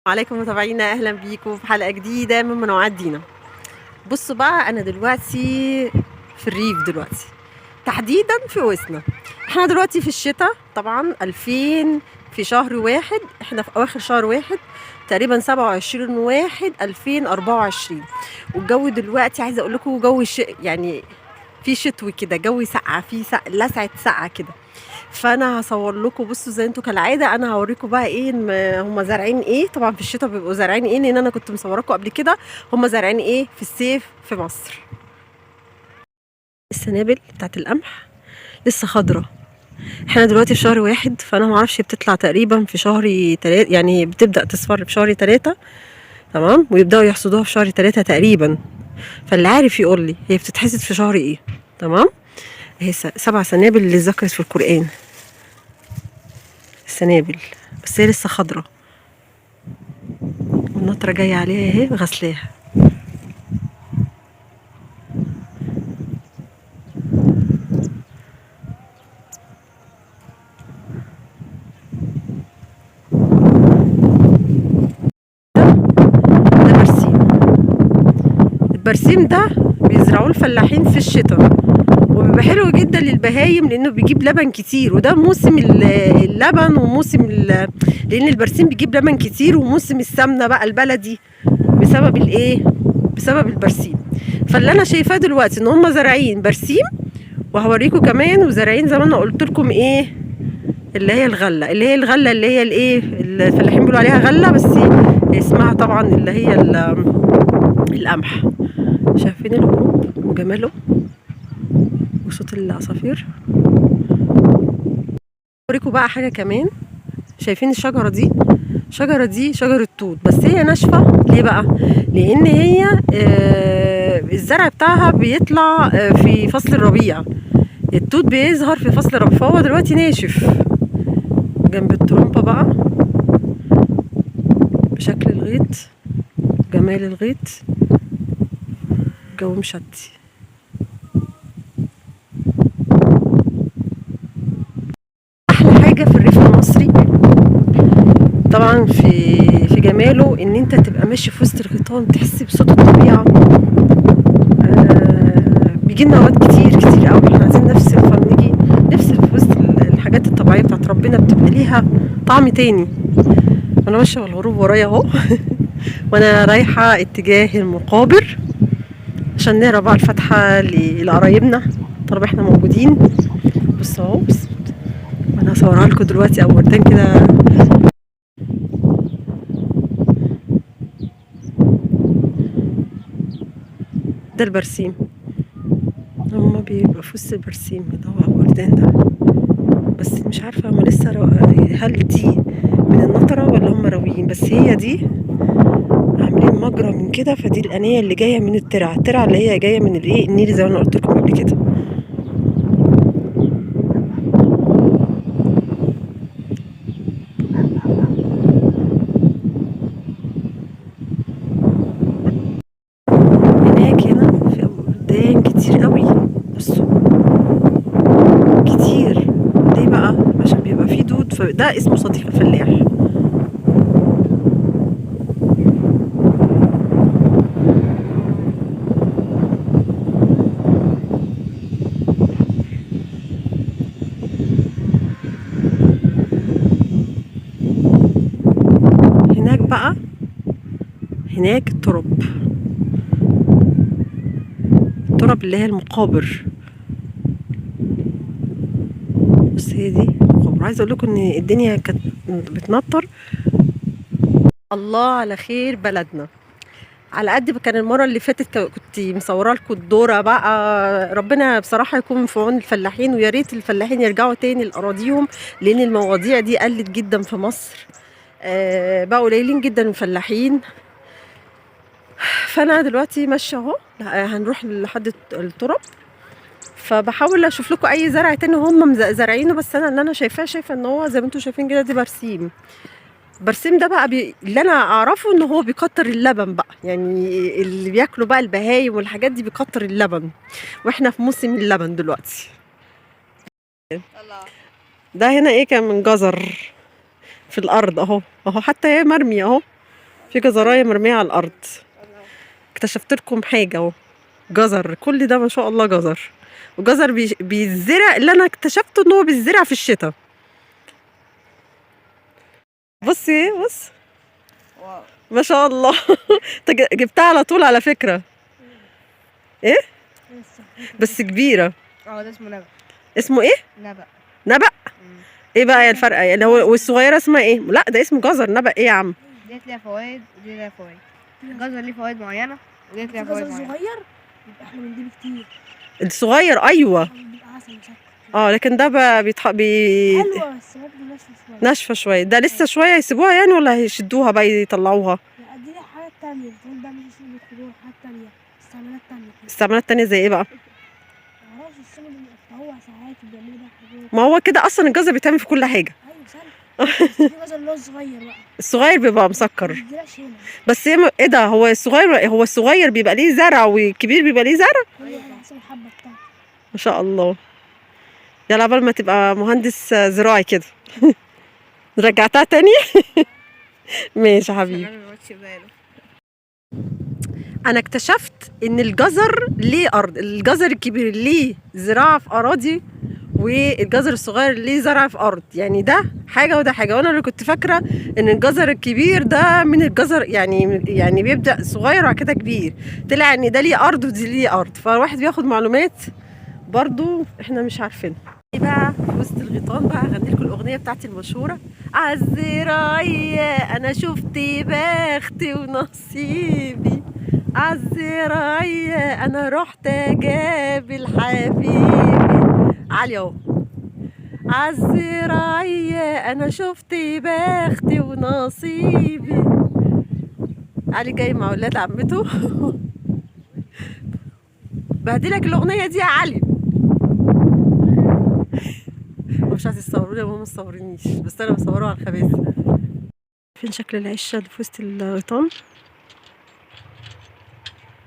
عليكم متابعينا، اهلا بيكم في حلقه جديده من منوعات دينا. بصوا بقى، انا دلوقتي في الريف دلوقتي، تحديدا في وسنا. احنا دلوقتي في الشتاء طبعا 2000، في شهر واحد، احنا في اواخر شهر واحد تقريبا 27/1/2024. والجو دلوقتي عايزه اقول لكم جو يعني في شتوي كده، جو سقعه، في لسعه سقعه كده. فانا هصور لكم، بصوا زي انتوا كالعاده، انا هوريكم بقى ايه هم زارعين ايه. طبعا في الشتاء بيبقوا زارعين ايه، لان انا كنت مصوراكم قبل كده هم زارعين ايه في الصيف في مصر. السنابل بتاعت القمح لسه خضرة. احنا دلوقتي في شهر واحد، فانا معرفش بتطلع تقريبا في شهر تلاتة، يعني بتبدأ تصفر في شهر تلاتة. تمام، ويبدأوا يحصدوها في شهر تلاتة تقريبا. فاللي عارف يقول لي هي بتتحسد في شهر ايه. تمام. هي 7 سنابل اللي ذكرت في القرآن. السنابل، بس هي لسه خضرة، والنطرة جاية عليها اهي غسلاها. ده برسيم. البرسيم ده بيزرعوه الفلاحين في الشتاء، وبيبقى حلو جدا للبهايم لانه بيجيب لبن كتير، وده موسم اللبن وموسم لان البرسيم بيجيب لبن كتير، وموسم السمنه بقى البلدي بسبب الايه، بسبب البرسيم. فاللي انا شايفاه دلوقتي ان هم زارعين برسيم، وهوريكم كمان، وزارعين زي ما انا قلت لكم ايه، اللي هي الغله اللي هي الايه، الفلاحين بيقولوا عليها غله، بس اسمها طبعا اللي هي القمح. شايفين الغروب وجماله وصوت العصافير. اوريكم بقى حاجه كمان. شايفين الشجره دي؟ الشجره دي شجره توت، بس هي ناشفه. ليه بقى؟ لان هي الزرع بتاعها بيطلع في فصل الربيع. التوت بيظهر في فصل الربيع، فهو دلوقتي ناشف جنب الترمبه بقى بشكل الغيط. جمال الغيط، جو مشتي. احلى حاجه في الريف المصري طبعا في جماله ان انت تبقى ماشي في وسط الغيطان، تحس بصوت الطبيعه. بيجي لنا اوقات كتير كتير قوي احنا عايزين نفصل، فبنيجي نفصل في وسط الحاجات الطبيعيه بتاعت ربنا، بتبقى ليها طعم تاني. انا ماشيه والغروب ورايا اهو وانا رايحه اتجاه المقابر عشان نقرا بقى الفاتحه لقرايبنا طالما احنا موجودين. بص اهو، بس انا هصورها لكم دلوقتي او وردان كده. ده البرسيم، هما بيبقى في وسط البرسيم ده، هو وردان ده. بس مش عارفة هما لسه هل دي من النطرة ولا هما راويين، بس هي دي عاملين مجرى من كده، فدي الأنية اللي جاية من الترعة اللي هي جاية من الايه، النيل، زي ما انا قلت لكم قبل كده. هناك هنا في وردان كتير قوي. بصوا كتير. ليه بقى؟ عشان بيبقى فيه دود، فده اسمه صديق الفلاح. هناك بقى، هناك الترب اللي هي المقابر. بس هي دي مقابر. عايزه اقول لكم ان الدنيا كانت بتنطر. الله على خير بلدنا. على قد ما كان المره اللي فاتت كنت مصوره لكم الذره بقى، ربنا بصراحه يكون في عون الفلاحين، ويا ريت الفلاحين يرجعوا تاني لاراضيهم، لان المواضيع دي قلت جدا في مصر. بقوا قليلين جدا الفلاحين. فانا دلوقتي ماشيه اهو، هنروح لحد التراب، فبحاول اشوف لكم اي زرع تاني هم زارعينه. بس انا اللي انا شايفه ان هو زي ما انتم شايفين كده، دي برسيم. برسيم ده بقى اللي انا اعرفه ان هو بيكتر اللبن بقى، يعني اللي بياكلوا بقى البهايم والحاجات دي بيكتر اللبن، واحنا في موسم اللبن دلوقتي. ده هنا ايه، كان من جزر في الارض اهو، اهو حتى هي مرميه اهو. في جزرايه مرميه على الارض. اكتشفت لكم حاجه اهو، جزر، كل ده ما شاء الله جزر. وجزر بيتزرع، اللي انا اكتشفته ان هو بيتزرع في الشتاء. بصي بص، واو. ما شاء الله. انت جبتها على طول على فكره. ايه بس كبيره. ده اسمه نبأ. اسمه ايه؟ نبأ. نبأ. ايه بقى الفرق يعني؟ هو والصغيره اسمها ايه؟ لا ده اسمه جزر، نبأ ايه يا عم؟ ديت ليها فوائد ودي ليها فوائد. الجزر ليه فوائد معينة وديت ليها فوائد معينة. صغير يبقى احلى من دي بكتير. الصغير ايوه. بيبقى عسل مسكر. لكن ده بقى حلوة بس برضه ناشفة شوية. ناشفه شويه. ده لسه شويه يسيبوها يعني ولا هيشدوها بقى يطلعوها؟ لا دي حاجات تانية، بتقول ده مش اسمه خضار، حاجات تانية، استعمالات تانية كده. استعمالات تانية زي ايه بقى؟ معرفش السمك اللي بيقطعوها ساعات وبيعملوا بيها حاجات. ما هو كده اصلا الجزر بيتعمل في كل حاجه. ايوه سهل. بس في جزر اللي هو الصغير بقى. الصغير بيبقى ما مسكر. بيتزرعش هنا. بس ايه ده؟ هو الصغير بيبقى ليه زرع والكبير بيبقى ليه زرع. كل واحد حسب الحبة بتاعته. ما شاء الله. يلا عبال ما تبقى مهندس زراعي كده. رجعتها تاني. ماشي يا حبيبي. انا اكتشفت ان الجزر ليه ارض، الجزر الكبير ليه زراعه في اراضي، والجزر الصغير ليه زرع في ارض. يعني ده حاجه وده حاجه. وانا اللي كنت فاكره ان الجزر الكبير ده من الجزر، يعني بيبدا صغير وبعد كده كبير. طلع ان ده ليه ارض ودي ليه ارض، فالواحد بياخد معلومات برضو احنا مش عارفينها. بقى في وسط الغيطان بقى هغني لكم الاغنيه بتاعتي المشهوره. عالزراعيه انا شفت بختي ونصيبي، عالزراعيه انا رحت اجابل حبيبي. عالية اهو. عالزراعيه انا شفت بختي ونصيبي. علي جاي مع ولاد عمته. بهدلك الاغنيه دي يا علي. مش عايز يصوروني وهم مصورينيش، بس انا بصوره على الخباث. فين شكل العشه اللي في وسط الغيطان؟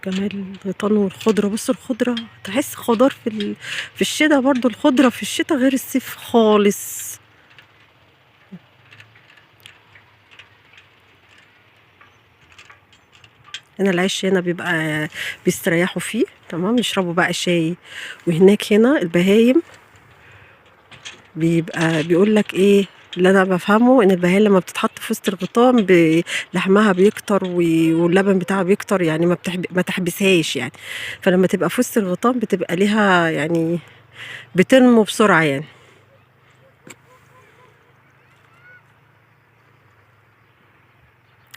جمال الغيطان والخضره. بصوا الخضره، تحس خضار في الشتاء. برضو الخضره في الشتاء غير الصيف خالص. هنا العش هنا بيبقى بيستريحوا فيه، تمام، يشربوا بقى شاي. وهناك هنا البهايم بيبقى بيقول لك ايه اللي انا بفهمه، ان البهايم لما بتتحط في وسط الغيطان لحمها بيكتر واللبن بتاعها بيكتر، يعني ما تحبسهاش يعني. فلما تبقى في وسط الغيطان بتبقى ليها يعني بتنمو بسرعه يعني.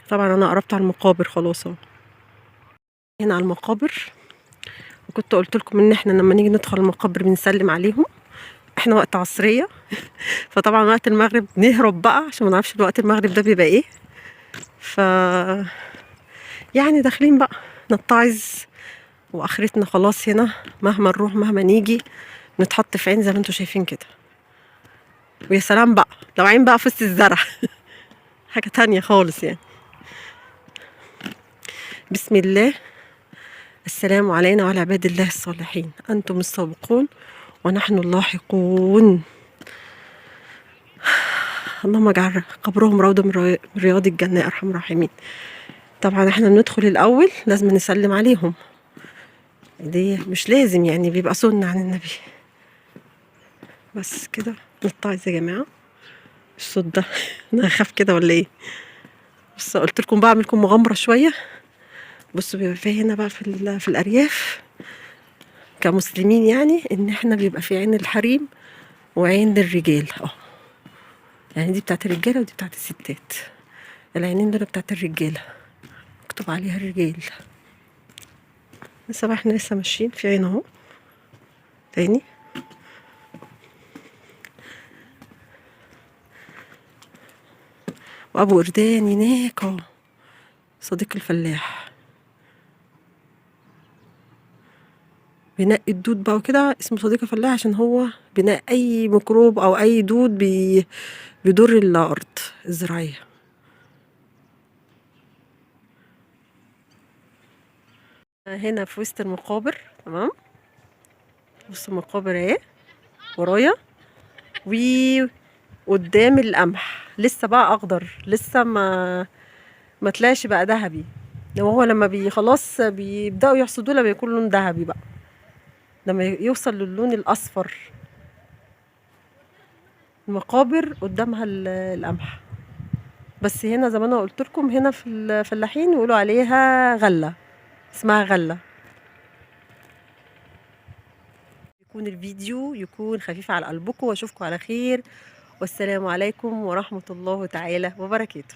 طبعا انا قربت على المقابر خلاص اهو. هنا على المقابر، وكنت قلت لكم ان احنا لما نيجي ندخل المقابر بنسلم عليهم. احنا وقت عصريه، فطبعا وقت المغرب نهرب بقى عشان ما نعرفش وقت المغرب ده بيبقى ايه. ف يعني داخلين بقى نتعظ، واخرتنا خلاص هنا. مهما نروح مهما نيجي نتحط في عين زي ما انتم شايفين كده. ويا سلام بقى لو عين بقى في وسط الزرع. حاجه تانية خالص يعني. بسم الله. السلام علينا وعلى عباد الله الصالحين. انتم السابقون ونحن اللاحقون. اللهم اجعل قبرهم روضة من رياض الجنة يا ارحم الراحمين. طبعا احنا بندخل الاول لازم نسلم عليهم، دي مش لازم يعني، بيبقى سنة عن النبي. بس كده نتعظ يا جماعة. الصوت ده انا هخاف كده ولا ايه؟ بس قلت لكم بعمل لكم مغامرة شوية. بصوا بيبقى في هنا بقى في الارياف كمسلمين، يعني ان احنا بيبقى في عين الحريم وعين الرجال يعني دي بتاعت الرجاله ودي بتاعت الستات. العينين دول بتاعت الرجاله مكتوب عليها الرجال. لسه بقى احنا لسه ماشيين في عين اهو تاني. وابو قردان هناك اهو، صديق الفلاح بينقي الدود بقى وكده. اسمه صديق الفلاح عشان هو بينقي اي ميكروب او اي دود بيضر الارض الزراعيه. هنا في وسط المقابر، تمام. بص المقابر اهي ورايا، وقدام القمح لسه بقى اخضر، لسه ما تلاقيش بقى ذهبي. هو لما خلاص بيبداوا يحصدوه لما يكون لون ذهبي بقى، لما يوصل للون الاصفر. المقابر قدامها القمح. بس هنا زي ما انا قلت لكم، هنا في الفلاحين يقولوا عليها غله، اسمها غله. يكون الفيديو يكون خفيف على قلبكم، واشوفكم على خير، والسلام عليكم ورحمه الله تعالى وبركاته.